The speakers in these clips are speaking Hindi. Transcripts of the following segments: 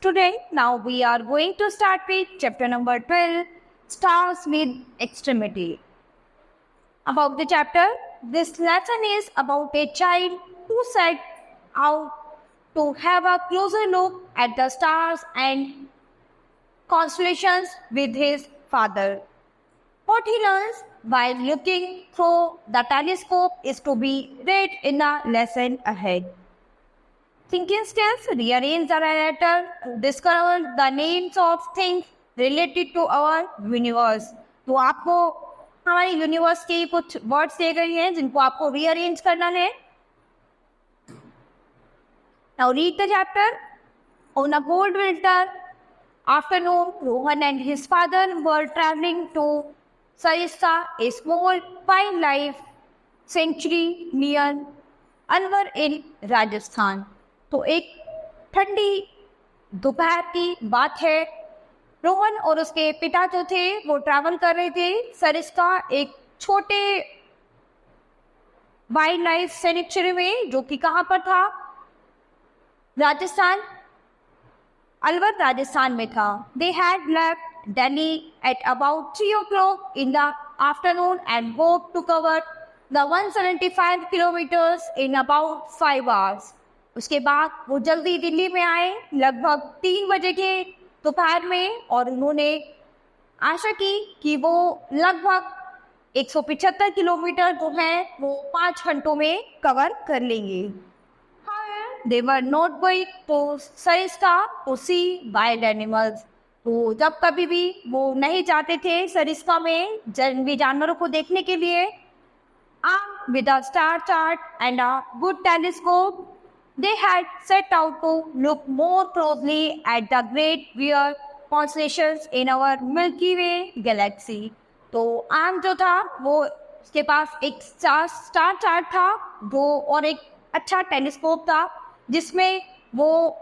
Today, now we are going to start with chapter number 12, Stars with Extremity. About the chapter, this lesson is about a child who set out to have a closer look at the stars and constellations with his father. What he learns while looking through the telescope is to be read in the lesson ahead. Thinking skills rearrange the narrator to discover the names of things related to our universe. तो आपको हमारे यूनिवर्स के कुछ वर्ड्स दिए गए हैं जिनको आपको रीअरेंज करना है. Now read the chapter. On a cold winter afternoon, Rohan and his father were traveling to Sarista, a small wildlife sanctuary near Alwar in Rajasthan. तो एक ठंडी दोपहर की बात है. रोहन और उसके पिता जो थे वो ट्रैवल कर रहे थे सरिस्का, एक छोटे वाइल्ड लाइफ सैंक्चुरी में, जो कि कहाँ पर था? राजस्थान, अलवर राजस्थान में था. They had left Delhi at about 3 o'clock in the afternoon and hoped to cover the 175 kilometers in about 5 hours. उसके बाद वो जल्दी दिल्ली में आए लगभग 3 बजे के दोपहर में, और उन्होंने आशा की कि वो लगभग 175 किलोमीटर जो है वो 5 घंटों में कवर कर लेंगे. They were not going to Sarista to see wild animals. तो जब कभी भी वो नहीं जाते थे सरिस्का में जंगली जानवरों को देखने के लिए, with a star chart and a good telescope, they had set out to look more closely at the great weird constellations in our Milky Way galaxy. तो आम जो था वो उसके पास एक स्टार चार्ट था वो, और एक अच्छा टेलीस्कोप था जिसमें वो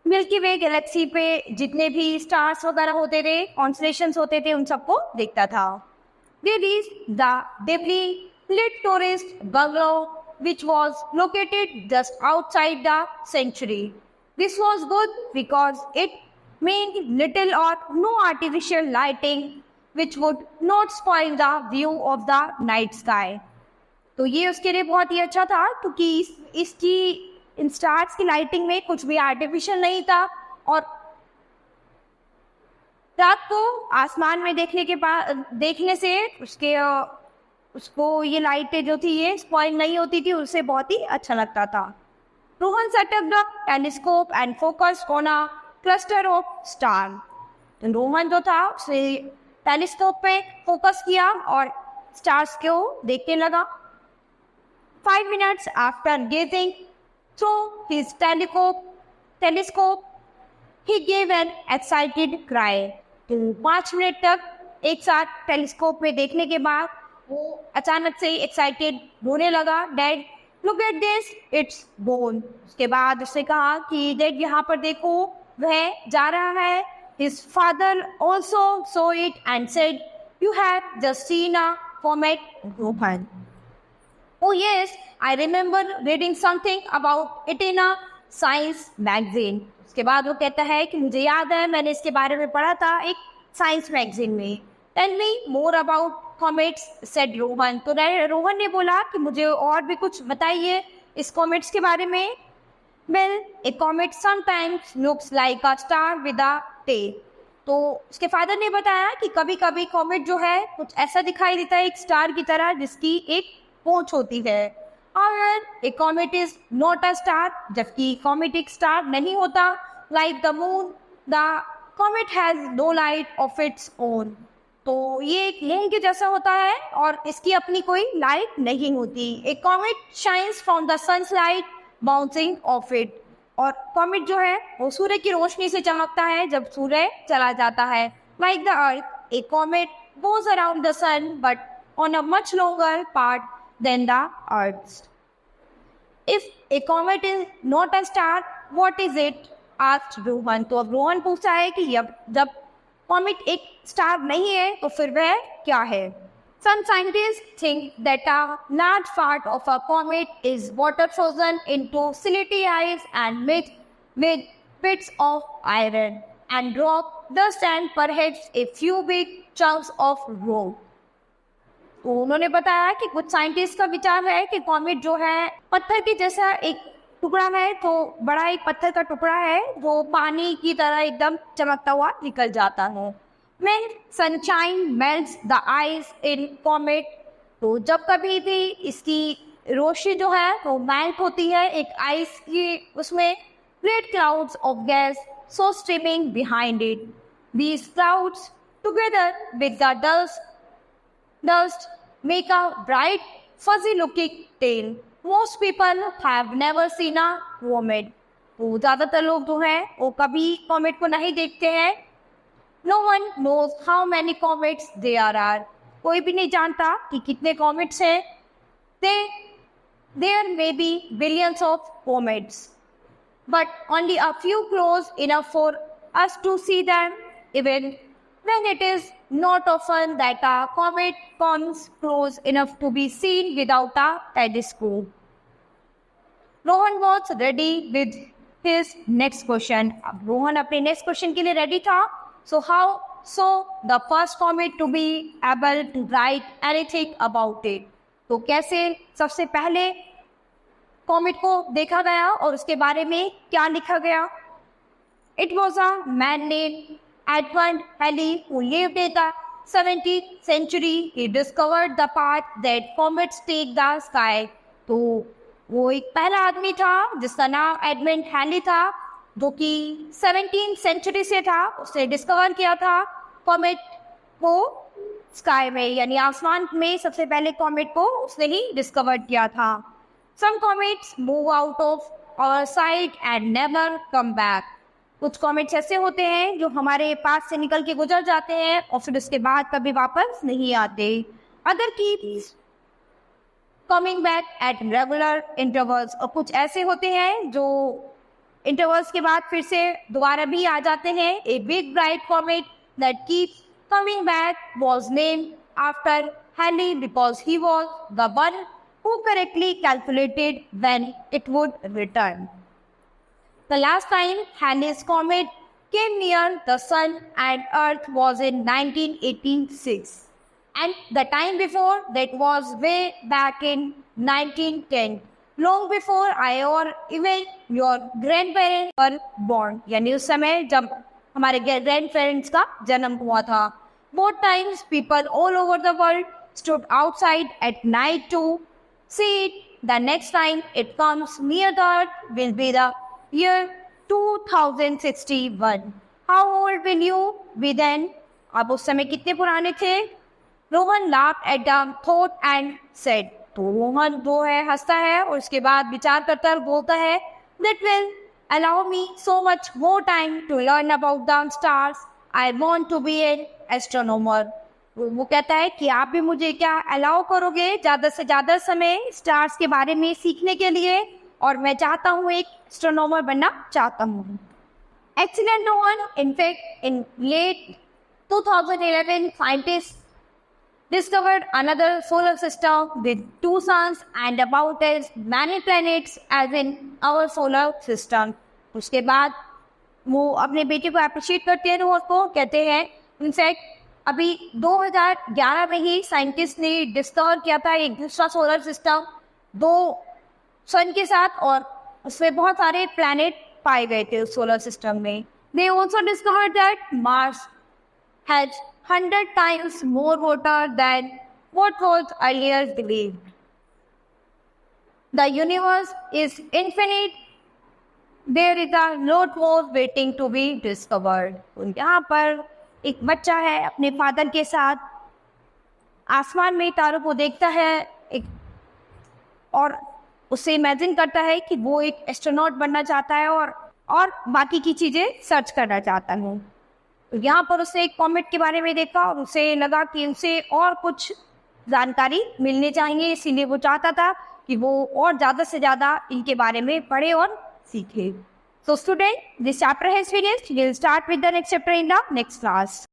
मिल्की वे गैलेक्सी पे जितने भी स्टार्स वगैरह होते थे, कॉन्स्टेलेशंस होते थे, उन सबको देखता था. They reached the dimly lit tourist bungalow which was located just outside the sanctuary. This was good because it meant little or no artificial lighting which would not spoil the view of the night sky. तो ये उसके लिए बहुत ही अच्छा था क्योंकि इसकी इन स्टार्स की लाइटिंग में कुछ भी आर्टिफिशियल नहीं था, और रात को आसमान में देखने से उसको ये लाइटें जो थी ये स्पॉइल नहीं होती थी, उससे बहुत ही अच्छा लगता था. Rohan set up the telescope and focused on a cluster of star. तो रोहन जो था उसने टेलीस्कोप पे फोकस किया और स्टार्स को देखने लगा. 5 minutes after gazing through his telescope, he gave an excited cry. तो 5 मिनट तक एक साथ टेलीस्कोप में देखने के बाद वो अचानक से एक्साइटेड रोने लगा. Dad look at this, it's bone. उसके बाद उसने कहा कि डैड यहाँ पर देखो, वह जा रहा है. His father also so it and said you have just seen a comet, Rohan. Oh yes, I remember reading something about it in a science magazine. उसके बाद वो कहता है कि मुझे याद है मैंने इसके बारे में पढ़ा था एक साइंस मैगजीन में. Tell me more about comets, said Rohan. तो रोहन ने बोला कि मुझे और भी कुछ बताइए इस कॉमेट्स के बारे में. Well, a comet sometimes looks like a star with a tail. तो उसके फादर ने बताया कि कभी कभी कॉमेट जो है कुछ ऐसा दिखाई देता है एक स्टार की तरह जिसकी एक पूंछ होती है. और a comet is not a star, जबकि कॉमेट एक स्टार नहीं होता. Like the moon, the comet has no light of its own. तो ये एक मून के जैसा होता है और इसकी अपनी कोई लाइट नहीं होती. A comet shines from the sunlight bouncing off it. और कॉमेट जो है वो सूर्य की रोशनी से चमकता है जब सूर्य चला जाता है. Like the earth, a comet goes around the sun but on a much longer path than the Earth's. If a comet is not a star, what is it? asked Rohan. तो अब रोहन पूछता है कि जब कॉमेट एक स्टार नहीं है तो फिर वह क्या है? Some scientists think that a large part of a comet is water frozen into silty ice and mixed with bits of iron and rock, dust and perhaps a few big chunks of rock. तो उन्होंने बताया कि कुछ साइंटिस्ट का विचार है कि कॉमेट जो है पत्थर के जैसा एक टुकड़ा है, तो बड़ा एक पत्थर का टुकड़ा है जो पानी की तरह एकदम चमकता हुआ निकल जाता है. When sunshine melts the ice in comet, तो जब कभी भी इसकी रोशनी जो है वो मेल्ट होती है एक आइस की, उसमें great clouds of gas so streaming behind it. These clouds together with the dust make a bright fuzzy looking tail. Most people have never seen a comet. तो ज़्यादातर लोग जो हैं वो कभी कॉमेट को नहीं देखते हैं. No one knows how many comets there are. कोई भी नहीं जानता कि कितने कॉमेट्स हैं. There may be billions of comets, but only a few close enough for us to see them, even when it is not often that a comet comes close enough to be seen without a telescope. Rohan was ready with his next question. अब रोहन अपने next question के लिए ready था. So the first comet to be able to write anything about it. तो कैसे सबसे पहले कॉमेट को देखा गया और उसके बारे में क्या लिखा गया? It was a man named Edmund Halley who lived in the 17th century. He discovered the path that comets take the sky. तो वो एक पहला आदमी था जिसका नाम एडमंड हैली था, जो कि 17th सेंचुरी से था. उसने डिस्कवर किया था कॉमेट को स्काई में, यानी आसमान में सबसे पहले कॉमेट को उसने ही डिस्कवर किया था. Some comets move out of our sight and never come back. कुछ कॉमेट्स ऐसे होते हैं जो हमारे पास से निकल के गुजर जाते हैं और फिर उसके बाद कभी वापस नहीं आते. Other keeps coming back at regular intervals. और कुछ ऐसे होते हैं जो इंटरवल्स के बाद फिर से दोबारा भी आ जाते हैं. A big bright comet that keeps coming back was named after Halley because he was the one who correctly calculated when it would return. The last time Halley's comet came near the sun and earth was in 1986, and the time before that was way back in 1910, long before I or even your grandparents were born. यानी उस समय जब हमारे ग्रैंडपेरेंट्स का जन्म हुआ था. Both times people all over the world stood outside at night to see it. The next time it comes near the earth will be the year 2061. How old will you be then? अब उस समय कितने पुराने थे? Rohan laughed at the thought and said. तो रोहन जो है हंसता है और उसके बाद विचार करता बोलता है, that will allow me so much more time to learn about the stars. I want to be an astronomer. वो कहता है कि आप भी मुझे क्या अलाउ करोगे ज़्यादा से ज़्यादा समय स्टार्स के बारे में सीखने के लिए, और मैं चाहता हूँ एक एस्ट्रोनॉमर बनना चाहता हूँ. Excellent Rohan. In fact, in late 2011, scientists discovered another solar system with 2 suns and about as many planets as in our solar system. उसके बाद वो अपने बेटे को अप्रिशिएट करते हैं और उसको कहते हैं. इनफैक्ट अभी 2011 में ही साइंटिस्ट ने डिस्कवर किया था एक दूसरा सोलर सिस्टम 2 सन के साथ, और उसमें बहुत सारे प्लैनेट पाए गए थे उस सोलर सिस्टम में. They also discovered that Mars has 100 times more water than what was earlier believed. The universe is infinite. There is a lot more waiting to be discovered. यहाँ पर एक बच्चा है अपने फादर के साथ, आसमान में तारों को देखता है और उससे इमेजिन करता है कि वो एक एस्ट्रोनॉट बनना चाहता है और बाकी की चीज़ें सर्च करना चाहता है. यहाँ पर उसने एक कॉमेट के बारे में देखा और उसे लगा कि उसे और कुछ जानकारी मिलनी चाहिए, इसीलिए वो चाहता था कि वो और ज़्यादा से ज़्यादा इनके बारे में पढ़े और सीखे. So student, this chapter has finished. We will start with the next chapter in the next class.